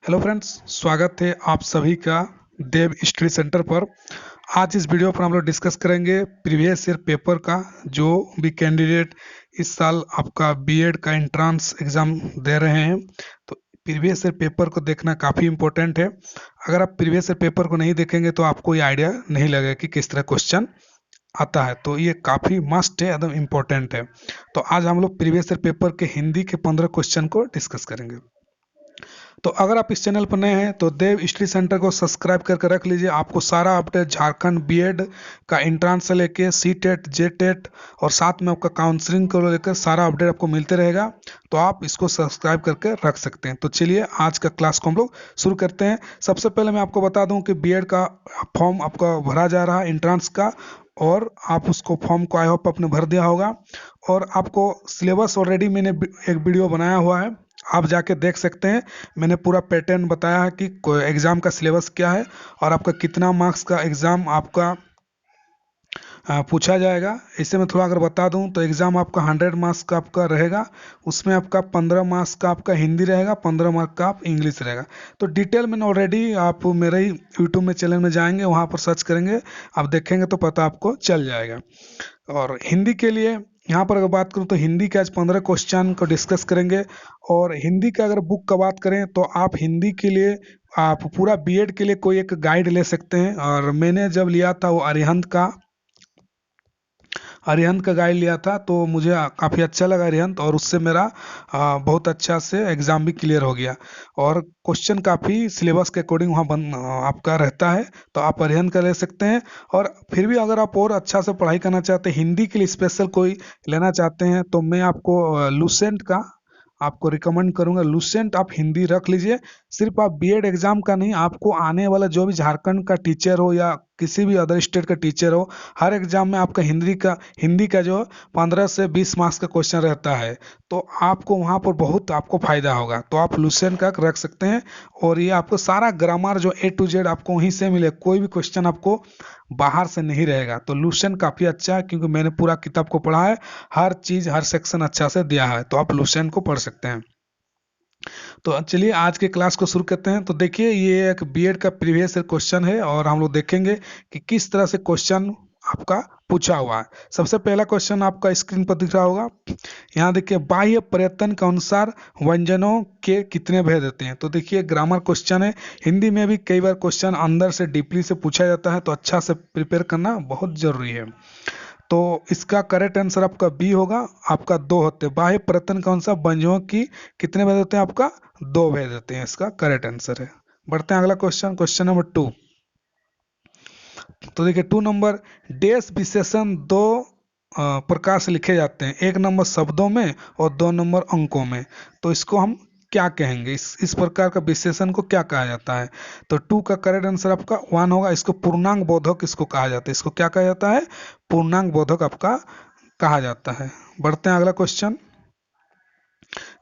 Hello friends, स्वागत है आप सभी का देव स्टडी सेंटर पर। आज इस वीडियो पर हम लोग डिस्कस करेंगे प्रीवियस ईयर पेपर का। जो भी कैंडिडेट इस साल आपका बीएड का एंट्रेंस एग्जाम दे रहे हैं, तो प्रीवियस ईयर पेपर को देखना काफ़ी इंपॉर्टेंट है। अगर आप प्रीवियस ईयर पेपर को नहीं देखेंगे तो आपको ये आइडिया नहीं लगेगा कि किस तरह क्वेश्चन आता है। तो ये काफ़ी मस्ट है, एकदम इम्पोर्टेंट है। तो आज हम लोग प्रीवियस ईयर पेपर के हिंदी के 15 क्वेश्चन को डिस्कस करेंगे। तो अगर आप इस चैनल पर नए हैं तो देव स्टडी सेंटर को सब्सक्राइब करके रख लीजिए। आपको सारा अपडेट झारखंड बीएड का एंट्रेंस से लेके सी टेट जे टेट और साथ में आपका काउंसलिंग को लेकर सारा अपडेट आपको मिलते रहेगा। तो आप इसको सब्सक्राइब करके रख सकते हैं। तो चलिए आज का क्लास को हम लोग शुरू करते हैं। सबसे पहले मैं आपको बता दूं कि बीएड का फॉर्म आपका भरा जा रहा है एंट्रेंस का, और आप उसको फॉर्म को आई होप आपने भर दिया होगा। और आपको सिलेबस ऑलरेडी मैंने एक वीडियो बनाया हुआ है, आप जाके देख सकते हैं। मैंने पूरा पैटर्न बताया है कि एग्ज़ाम का सिलेबस क्या है और आपका कितना मार्क्स का एग्ज़ाम आपका पूछा जाएगा। इससे मैं थोड़ा अगर बता दूं तो एग्ज़ाम आपका 100 मार्क्स का आपका रहेगा। उसमें आपका 15 मार्क्स का आपका हिंदी रहेगा, 15 मार्क्स का आप इंग्लिश रहेगा। तो डिटेल मैंने ऑलरेडी, आप मेरे ही यूट्यूब में चैनल में जाएंगे, वहाँ पर सर्च करेंगे, आप देखेंगे तो पता आपको चल जाएगा। और हिंदी के लिए यहाँ पर अगर बात करूँ तो हिंदी के आज 15 क्वेश्चन को डिस्कस करेंगे। और हिंदी का अगर बुक का बात करें तो आप हिंदी के लिए आप पूरा बीएड के लिए कोई एक गाइड ले सकते हैं। और मैंने जब लिया था वो अरिहंत का गाइड लिया था, तो मुझे काफ़ी अच्छा लगा अरिहंत, और उससे मेरा बहुत अच्छा से एग्ज़ाम भी क्लियर हो गया। और क्वेश्चन काफ़ी सिलेबस के अकॉर्डिंग वहाँ आपका रहता है, तो आप अरिहंत का ले सकते हैं। और फिर भी अगर आप और अच्छा से पढ़ाई करना चाहते हैं, हिंदी के लिए स्पेशल कोई लेना चाहते हैं, तो मैं आपको लूसेंट का आपको रिकमेंड करूंगा। लूसेंट आप हिंदी रख लीजिए। सिर्फ आप बीएड एग्जाम का नहीं, आपको आने वाला जो भी झारखंड का टीचर हो या किसी भी अदर स्टेट का टीचर हो, हर एग्जाम में आपका हिंदी का जो 15 से 20 मार्क्स का क्वेश्चन रहता है। तो आपको वहाँ पर बहुत आपको फायदा होगा। तो आप लूसेंट का रख सकते हैं। और ये आपको सारा ग्रामर जो A to Z आपको वहीं से मिले, कोई भी क्वेश्चन आपको बाहर से नहीं रहेगा। तो लूसेंट काफ़ी अच्छा है, क्योंकि मैंने पूरा किताब को पढ़ा है, हर चीज़ हर सेक्शन अच्छा से दिया है। तो आप लूसेंट को पढ़ सकते हैं। तो चलिए आज के क्लास को शुरू करते हैं। तो देखिए, ये एक बीएड का प्रीवियस क्वेश्चन है और हम लोग देखेंगे कि किस तरह से क्वेश्चन आपका पूछा हुआ है। सबसे पहला क्वेश्चन आपका स्क्रीन पर दिख रहा होगा। यहाँ देखिए, बाह्य प्रयत्न के अनुसार व्यंजनों के कितने भेद होते हैं। तो देखिए, ग्रामर क्वेश्चन है। हिंदी में भी कई बार क्वेश्चन अंदर से डीपली से पूछा जाता है, तो अच्छा से प्रिपेयर करना बहुत जरूरी है। तो इसका करेक्ट आंसर आपका बी होगा। आपका दो होते हैं, बाह्य प्रयत्न के अनुसार व्यंजनों की कितने भेद होते हैं, आपका दो भेद होते हैं। इसका करेक्ट आंसर है। बढ़ते हैं अगला क्वेश्चन, क्वेश्चन नंबर 2। तो देखिए 2 नंबर, देश विशेषण दो प्रकार से लिखे जाते हैं, 1 नंबर शब्दों में और 2 नंबर अंकों में। तो इसको हम क्या कहेंगे, इस प्रकार का विशेषण को क्या कहा जाता है। तो 2 का करेक्ट आंसर आपका 1 होगा। इसको पूर्णांक बोधक इसको कहा जाता है। इसको क्या कहा जाता है, पूर्णांक बोधक आपका कहा जाता है। बढ़ते हैं अगला क्वेश्चन,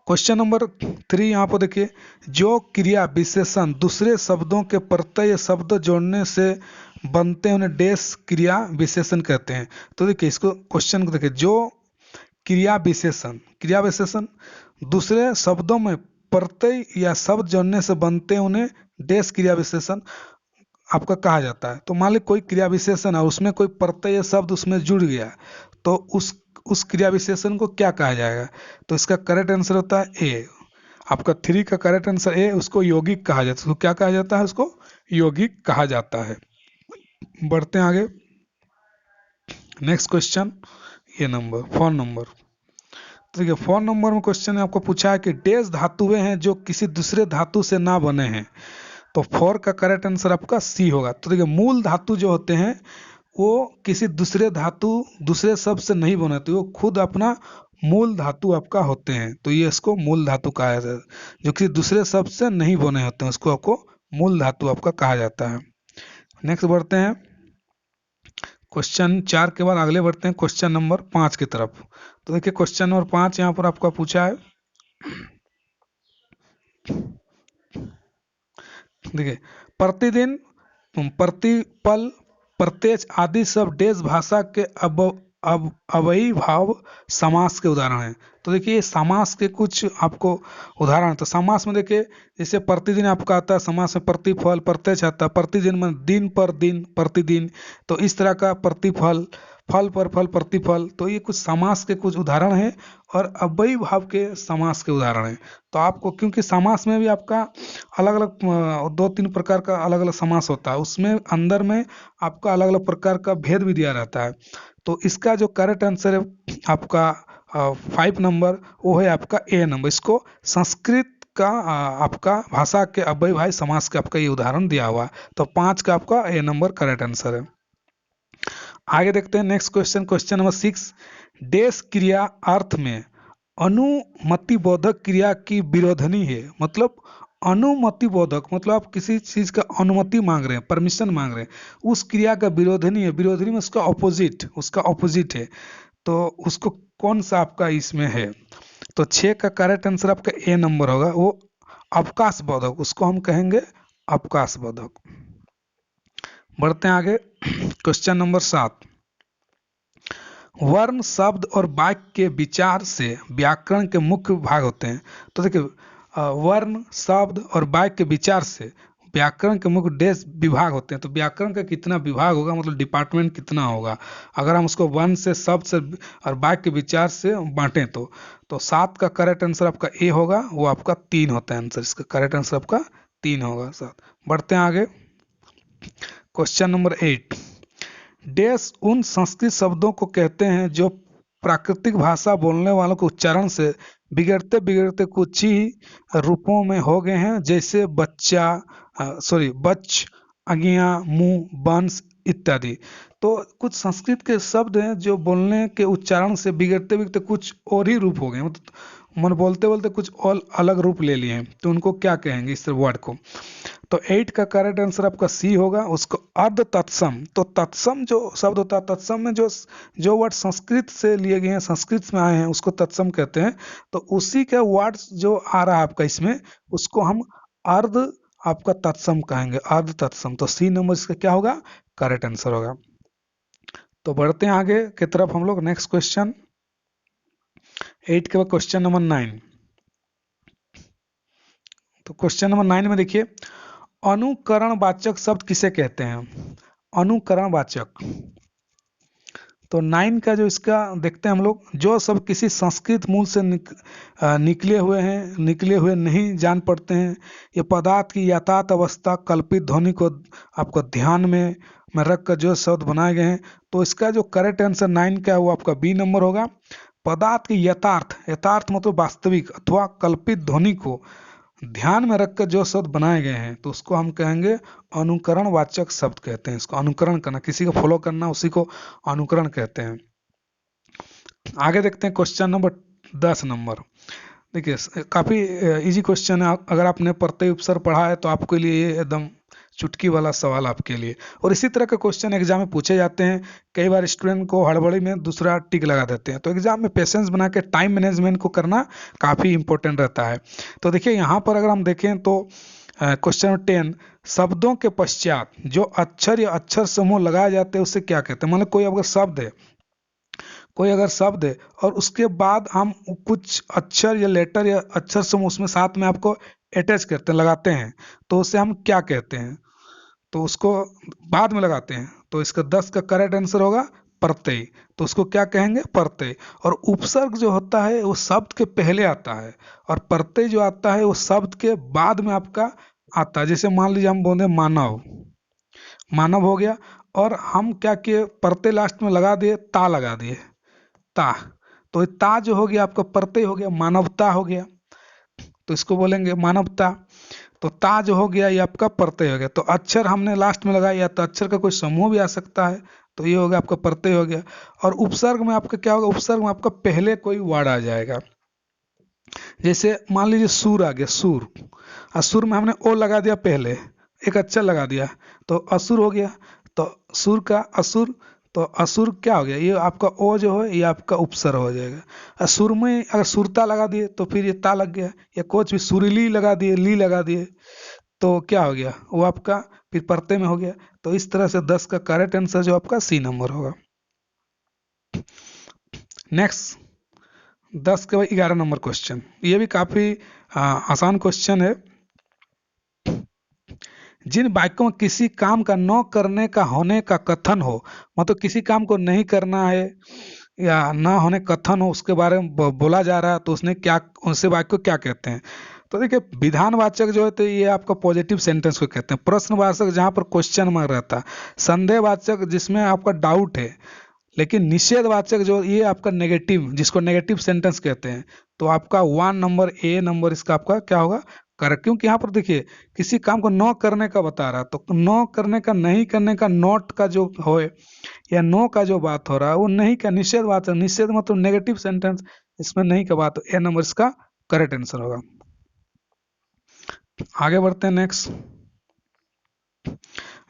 क्वेश्चन नंबर 3। यहाँ पर देखिए, जो क्रिया विशेषण दूसरे शब्दों के प्रत्यय शब्द जोड़ने से बनते हैं उन्हें डैश क्रिया विशेषण कहते हैं। तो देखिए, इसको क्वेश्चन को देखिए, जो क्रिया विशेषण दूसरे शब्दों में प्रत्यय या शब्द जोड़ने से बनते हैं उन्हें डैश क्रिया विशेषण आपका कहा जाता है। तो मान ली कोई क्रिया विशेषण है, उसमें कोई प्रत्यय शब्द उसमें जुड़ गया, तो उस क्रिया विशेषण को क्या कहा जाएगा। तो इसका करेक्ट आंसर होता है ए। आपका 3 का करेक्ट आंसर ए। उसको यौगिक कहा जाता है। उसको क्या कहा जाता है, उसको यौगिक कहा जाता है। बढ़ते हैं आगे, नेक्स्ट क्वेश्चन, ये नंबर 4 नंबर। तो देखिए 4 नंबर में क्वेश्चन आपको पूछा है कि डैश धातुएं हैं जो किसी दूसरे धातु से ना बने हैं। तो 4 का करेक्ट आंसर आपका सी होगा। तो देखिए, मूल धातु जो होते हैं वो किसी दूसरे शब्द से नहीं बने, तो वो खुद अपना मूल धातु आपका होते हैं। तो ये इसको मूल धातु कहा जाता है। जो किसी दूसरे शब्द से नहीं बने होते हैं उसको आपको मूल धातु आपका कहा जाता है। नेक्स्ट बढ़ते हैं, क्वेश्चन 4 के बाद अगले बढ़ते हैं क्वेश्चन नंबर 5 की तरफ। तो देखिए, क्वेश्चन नंबर 5 यहाँ पर आपका पूछा है। देखिए, प्रतिदिन, प्रतिपल, प्रत्यक्ष आदि सब डैश भाषा के अब अव्ययी भाव समास के उदाहरण हैं। तो देखिए समास के कुछ आपको उदाहरण, तो समास में देखिए जैसे प्रतिदिन आपका आता है, समास में प्रतिफल प्रत्यक्ष आता है, प्रतिदिन में दिन पर दिन प्रतिदिन, तो इस तरह का प्रतिफल, फल पर फल प्रतिफल, तो ये कुछ समास के कुछ उदाहरण हैं और अव्ययी भाव के समास के उदाहरण हैं। तो आपको क्योंकि समास में भी आपका अलग अलग दो तीन प्रकार का अलग अलग समास होता है, उसमें अंदर में आपका अलग अलग प्रकार का भेद भी दिया रहता है। तो इसका जो करेक्ट आंसर है आपका 5 नंबर, वो है आपका ए नंबर। इसको संस्कृत का आपका भाषा के अव्ययी भाव समास का आपका ये उदाहरण दिया हुआ है। तो 5 का आपका ए नंबर करेक्ट आंसर है। आगे देखते हैं नेक्स्ट क्वेश्चन, क्वेश्चन नंबर 6। डेस क्रिया अर्थ में अनुमति बोधक क्रिया की विरोधनी है। मतलब अनुमति बोधक मतलब आप किसी चीज का अनुमति मांग रहे हैं, परमिशन मांग रहे हैं, उस क्रिया का विरोधनी है। विरोधनी में उसका ऑपोजिट है। तो उसको कौन सा आपका इसमें है? तो 6 का करेक्ट आंसर आपका ए नंबर होगा, वो अवकाश बोधक, उसको हम कहेंगे अवकाश बोधक। बढ़ते हैं आगे, क्वेश्चन नंबर 7। वर्ण शब्द और वाक्य के विचार से व्याकरण के मुख्य भाग होते हैं। तो देखिए वर्ण शब्द और वाक्य के विचार से व्याकरण के मुख्य डेस विभाग होते हैं। तो व्याकरण का कितना विभाग होगा, मतलब डिपार्टमेंट कितना होगा, अगर हम उसको वर्ण से, शब्द से और वाक्य के विचार से बांटें तो 7 का करेक्ट आंसर आपका ए होगा, वो आपका 3 होता है आंसर, इसका करेक्ट आंसर आपका 3 होगा। 7। बढ़ते हैं आगे, क्वेश्चन नंबर 8। डेस उन संस्कृत शब्दों को कहते हैं जो प्राकृतिक भाषा बोलने वालों के उच्चारण से बिगड़ते बिगड़ते कुछ ही रूपों में हो गए हैं, जैसे बच, अज्ञा, मुंह, वंश इत्यादि। तो कुछ संस्कृत के शब्द हैं जो बोलने के उच्चारण से बिगड़ते बिगड़ते कुछ और ही रूप हो गए, मतलब मन बोलते बोलते कुछ और अलग रूप ले लिए हैं, तो उनको क्या कहेंगे इस वर्ड को? तो 8 का करेक्ट आंसर आपका सी होगा, उसको अर्ध तत्सम। तो तत्सम जो शब्द होता है, तत्सम में जो वर्ड संस्कृत से लिए गए हैं, संस्कृत में आए हैं, उसको तत्सम कहते हैं। तो उसी का वर्ड जो आ रहा है आपका इसमें, उसको हम अर्ध आपका तत्सम कहेंगे, अर्ध तत्सम। तो सी नंबर इसका क्या होगा, करेक्ट आंसर होगा। तो बढ़ते हैं आगे की तरफ हम लोग, नेक्स्ट क्वेश्चन 8 के बाद क्वेश्चन नंबर 9। तो क्वेश्चन नंबर 9 में देखिए, अनुकरणवाचक शब्द किसे कहते हैं? अनुकरणवाचक। तो 9 का जो इसका देखते हैं हम लोग, जो सब किसी संस्कृत मूल से निकले हुए नहीं जान पड़ते हैं, ये पदार्थ की यथार्थ अवस्था कल्पित ध्वनि को आपको ध्यान में रख कर जो शब्द बनाए गए हैं। तो इसका जो करेक्ट आंसर 9 का है वो आपका बी नंबर होगा। पदार्थ की यथार्थ मतलब वास्तविक अथवा कल्पित ध्वनि को ध्यान में रखकर जो शब्द बनाए गए हैं, तो उसको हम कहेंगे अनुकरण वाचक शब्द कहते हैं। इसको अनुकरण करना, किसी को फॉलो करना, उसी को अनुकरण कहते हैं। आगे देखते हैं क्वेश्चन नंबर 10 नंबर। देखिए काफी इजी क्वेश्चन है, अगर आपने प्रत्यय उपसर्ग पढ़ा है तो आपके लिए ये एकदम चुटकी वाला सवाल आपके लिए। और इसी तरह के क्वेश्चन एग्जाम में पूछे जाते हैं। कई बार स्टूडेंट को हड़बड़ी में दूसरा टिक लगा देते हैं, तो एग्जाम में पेशेंस बना के टाइम मैनेजमेंट को करना काफ़ी इंपॉर्टेंट रहता है। तो देखिए यहाँ पर अगर हम देखें तो क्वेश्चन नंबर 10, शब्दों के पश्चात जो अक्षर या अक्षर समूह लगाए जाते हैं उसे क्या कहते हैं? मतलब कोई अगर शब्द है और उसके बाद हम कुछ अक्षर या लेटर या अक्षर समूह उसमें साथ में आपको अटैच करते हैं, लगाते हैं, तो उसे हम क्या कहते हैं? तो उसको बाद में लगाते हैं, तो इसका 10 का करेक्ट आंसर होगा प्रत्यय। तो उसको क्या कहेंगे? प्रत्यय। और उपसर्ग जो होता है वो शब्द के पहले आता है, और प्रत्यय जो आता है वो शब्द के बाद में आपका आता है। जैसे मान लीजिए हम बोले मानव, मानव हो गया, और हम क्या किए, प्रत्यय लास्ट में लगा दिए, ता लगा दिए, ता। तो ये ता जो हो गया आपका प्रत्यय हो गया, मानवता हो गया, तो इसको बोलेंगे मानवता। तो ता जो हो गया ये आपका प्रत्यय हो गया। तो अक्षर हमने लास्ट में लगाया, तो अक्षर का कोई समूह भी आ सकता है, तो ये हो गया आपका प्रत्यय हो गया। और उपसर्ग में आपका क्या होगा? उपसर्ग में आपका पहले कोई वर्ड आ जाएगा। जैसे मान लीजिए सूर आ गया, सूर, असुर में हमने ओ लगा दिया, पहले एक अक्षर लगा दिया, तो असुर हो गया। तो सुर का असुर, तो असुर क्या हो गया? ये आपका ओ जो है ये आपका उपसर्ग हो जाएगा। असुर में अगर सुरता लगा दिए तो फिर ये ता लग गया, या कुछ भी सुरीली लगा दिए, ली लगा दिए, तो क्या हो गया? वो आपका फिर प्रत्यय में हो गया। तो इस तरह से 10 का करेक्ट आंसर जो आपका सी नंबर होगा। नेक्स्ट 10 के बाद 11 नंबर क्वेश्चन, ये भी काफी आसान क्वेश्चन है। जिन वाक्यों में किसी काम का न करने का होने का कथन हो, मतलब किसी काम को नहीं करना है या ना होने कथन हो, उसके बारे में बोला जा रहा है, तो उसने क्या, उनसे वाक्य को क्या कहते हैं? तो देखिए, विधानवाचक जो है तो ये आपका पॉजिटिव सेंटेंस को कहते हैं। प्रश्नवाचक जहां पर क्वेश्चन मार्क रहता है। संदेहवाचक जिसमें आपका डाउट है। लेकिन निषेधवाचक जो ये आपका नेगेटिव, जिसको नेगेटिव सेंटेंस कहते हैं। तो आपका 1 नंबर ए नंबर इसका आपका क्या होगा? करेक्ट। क्योंकि यहाँ पर देखिए, किसी काम को न करने का बता रहा है, तो न करने का, नहीं करने का, नॉट का जो हो या नो का जो बात हो रहा है वो नहीं का निषेधवाचक, निषेध मतलब नेगेटिव सेंटेंस, इसमें नहीं का बात, ए नंबर इसका करेक्ट आंसर होगा। आगे बढ़ते हैं नेक्स्ट।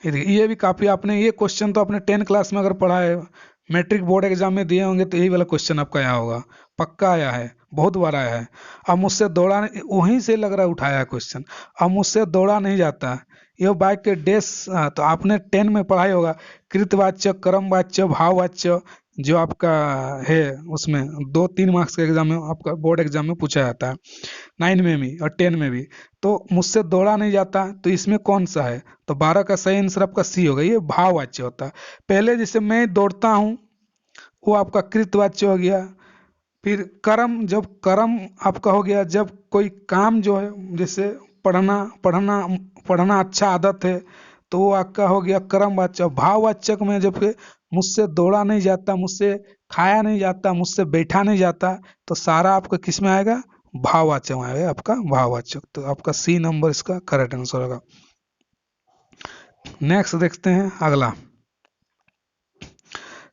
ये भी काफी, आपने ये क्वेश्चन तो अपने 10 क्लास में अगर पढ़ा है, मैट्रिक बोर्ड एग्जाम में दिए होंगे, तो यही वाला क्वेश्चन आपका आया होगा, पक्का आया है, बहुत बार आया है। अब मुझसे दौड़ा वहीं से लग रहा है उठाया है क्वेश्चन। अब मुझसे दौड़ा नहीं जाता, ये बाइक के डेस, तो आपने 10 में पढ़ाई होगा, कृतवाच्य, कर्मवाच्य, भाववाच्य, जो आपका है उसमें 2-3 मार्क्स के एग्जाम में, आपका बोर्ड एग्जाम में पूछा जाता है, 9 में भी और 10 में भी। तो मुझसे दौड़ा नहीं जाता, तो इसमें कौन सा है? तो 12 का सही आंसर आपका सी होगा, ये भाववाच्य होता है। पहले जैसे मैं दौड़ता हूँ, वो आपका कृतवाच्य हो गया। फिर कर्म, जब कर्म आपका हो गया, जब कोई काम जो है, जैसे पढ़ना पढ़ना पढ़ना अच्छा आदत है, तो वो आपका हो गया कर्मवाचक। भाववाचक में जब कि मुझसे दौड़ा नहीं जाता, मुझसे खाया नहीं जाता, मुझसे बैठा नहीं जाता, तो सारा आपका किस में आएगा? भाववाचक में आएगा आपका भाववाचक। तो आपका सी नंबर इसका करेक्ट आंसर होगा। नेक्स्ट देखते हैं अगला।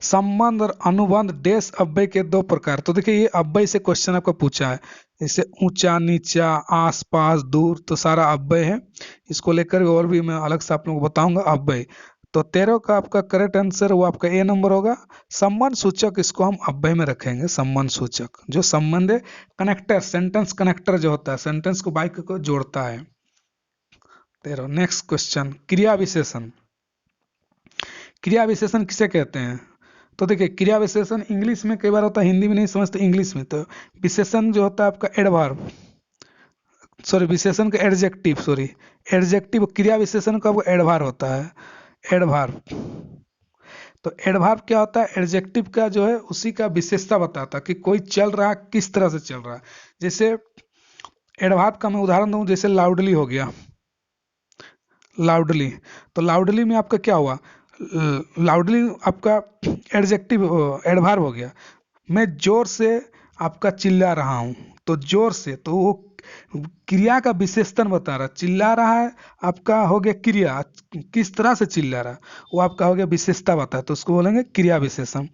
संबंध और अनुबंध डेस अव्यय के 2 प्रकार। तो देखिए, ये अव्यय से क्वेश्चन आपका पूछा है, जैसे ऊंचा, नीचा, आस पास, दूर, तो सारा अव्यय है। इसको लेकर और भी मैं अलग से आप लोगों को बताऊंगा अव्यय। तो 13 का आपका करेक्ट आंसर वो आपका ए नंबर होगा। संबंध सूचक, इसको हम अव्यय में रखेंगे। संबंध सूचक जो संबंध है, कनेक्टर, सेंटेंस कनेक्टर जो होता है, सेंटेंस को वाक्य को जोड़ता है। 13। नेक्स्ट क्वेश्चन, क्रिया विशेषण। क्रिया विशेषण किसे कहते हैं? तो देखिए, क्रिया विशेषण इंग्लिश में कई बार होता है, हिंदी में नहीं समझते इंग्लिश में। तो विशेषण जो होता है आपका एडवर्ब, सॉरी विशेषण का एडजेक्टिव, सॉरी एडजेक्टिव, क्रिया विशेषण का वो एडवर्ब होता है, एडवर्ब। तो एडवर्ब क्या होता है? एडजेक्टिव का जो है उसी का विशेषता बताता है कि कोई चल रहा है, किस तरह से चल रहा है। जैसे एडवर्ब का मैं उदाहरण दूं, जैसे लाउडली हो गया, लाउडली। तो लाउडली में आपका क्या हुआ? लाउडली आपका एडजेक्टिव, एडवर्ब हो गया। मैं जोर से आपका चिल्ला रहा हूं, तो जोर से, तो वो क्रिया का विशेषण बता रहा, चिल्ला रहा है, आपका हो गया क्रिया, किस तरह से चिल्ला रहा, वो आपका हो गया विशेषता बता है, तो उसको बोलेंगे क्रिया विशेषण।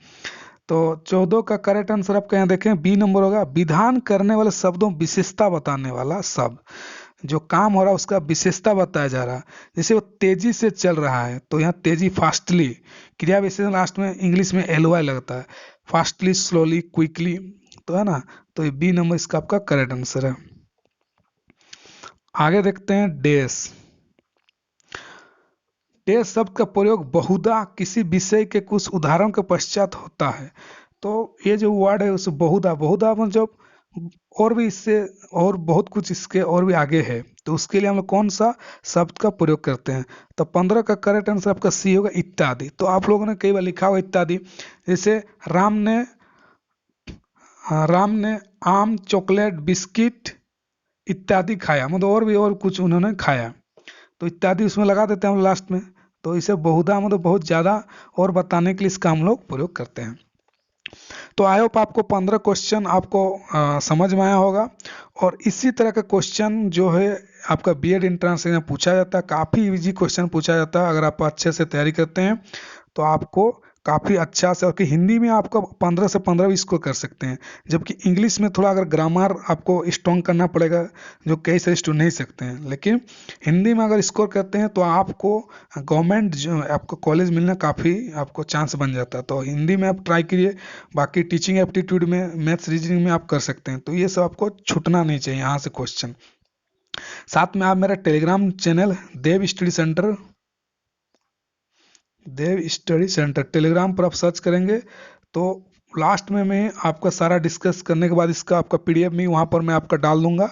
तो 14 का करेक्ट आंसर आपका यहाँ देखें बी नंबर होगा। विधान करने वाले शब्दों विशेषता बताने वाला शब्द, जो काम हो रहा है उसका विशेषता बताया जा रहा है। जैसे वो तेजी से चल रहा है, तो यहाँ तेजी, फास्टली, क्रिया विशेषण लास्ट में इंग्लिश में एल वाई लगता है, फास्टली, स्लोली, क्विकली, तो है ना। तो ये बी नंबर इसका आपका करेक्ट आंसर है। आगे देखते हैं डेस। डेस शब्द का प्रयोग बहुधा किसी विषय के कुछ उदाहरण के पश्चात होता है। तो ये जो वर्ड है उस बहुधा, बहुधा मतलब और भी इससे और बहुत कुछ इसके और भी आगे है, तो उसके लिए हम लोग कौन सा शब्द का प्रयोग करते हैं? तो 15 का करेक्ट आंसर आपका सी होगा, इत्यादि। तो आप लोगों ने कई बार लिखा होगा इत्यादि, जैसे राम ने आम, चॉकलेट, बिस्किट इत्यादि खाया, मतलब और भी और कुछ उन्होंने खाया, तो इत्यादि उसमें लगा देते हैं हम लास्ट में। तो इसे बहुधा मतलब बहुत ज्यादा और बताने के लिए इसका हम लोग प्रयोग करते हैं। तो आई होप आपको 15 क्वेश्चन आपको समझ में आया होगा। और इसी तरह का क्वेश्चन जो है आपका बीएड एंट्रेंस में पूछा जाता है, काफ़ी इजी क्वेश्चन पूछा जाता है। अगर आप अच्छे से तैयारी करते हैं तो आपको काफ़ी अच्छा से, और कि हिंदी में आपको 15 से 15 भी स्कोर कर सकते हैं, जबकि इंग्लिश में थोड़ा अगर ग्रामर आपको स्ट्रॉन्ग करना पड़ेगा, जो कई सारे स्टूडेंट नहीं सकते हैं। लेकिन हिंदी में अगर स्कोर करते हैं तो आपको गवर्नमेंट जो आपको कॉलेज मिलना काफ़ी आपको चांस बन जाता है। तो हिंदी में आप ट्राई करिए। बाकी टीचिंग एप्टीट्यूड में, मैथ्स, रीजनिंग में आप कर सकते हैं। तो ये सब आपको छूटना नहीं चाहिए यहाँ से क्वेश्चन। साथ में आप मेरा टेलीग्राम चैनल देव स्टडी सेंटर, देव स्टडी सेंटर टेलीग्राम पर आप सर्च करेंगे तो लास्ट में मैं आपका सारा डिस्कस करने के बाद इसका आपका पीडीएफ में वहाँ पर मैं आपका डाल दूंगा,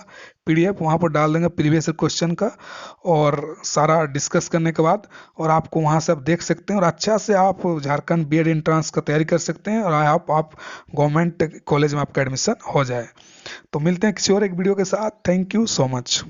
पीडीएफ वहाँ पर डाल देंगे प्रीवियस क्वेश्चन का, और सारा डिस्कस करने के बाद, और आपको वहाँ से आप देख सकते हैं और अच्छा से आप झारखंड बीएड एंट्रेंस का तैयारी कर सकते हैं, और आप गवर्नमेंट कॉलेज में आपका एडमिशन हो जाए। तो मिलते हैं किसी और एक वीडियो के साथ। Thank you so much.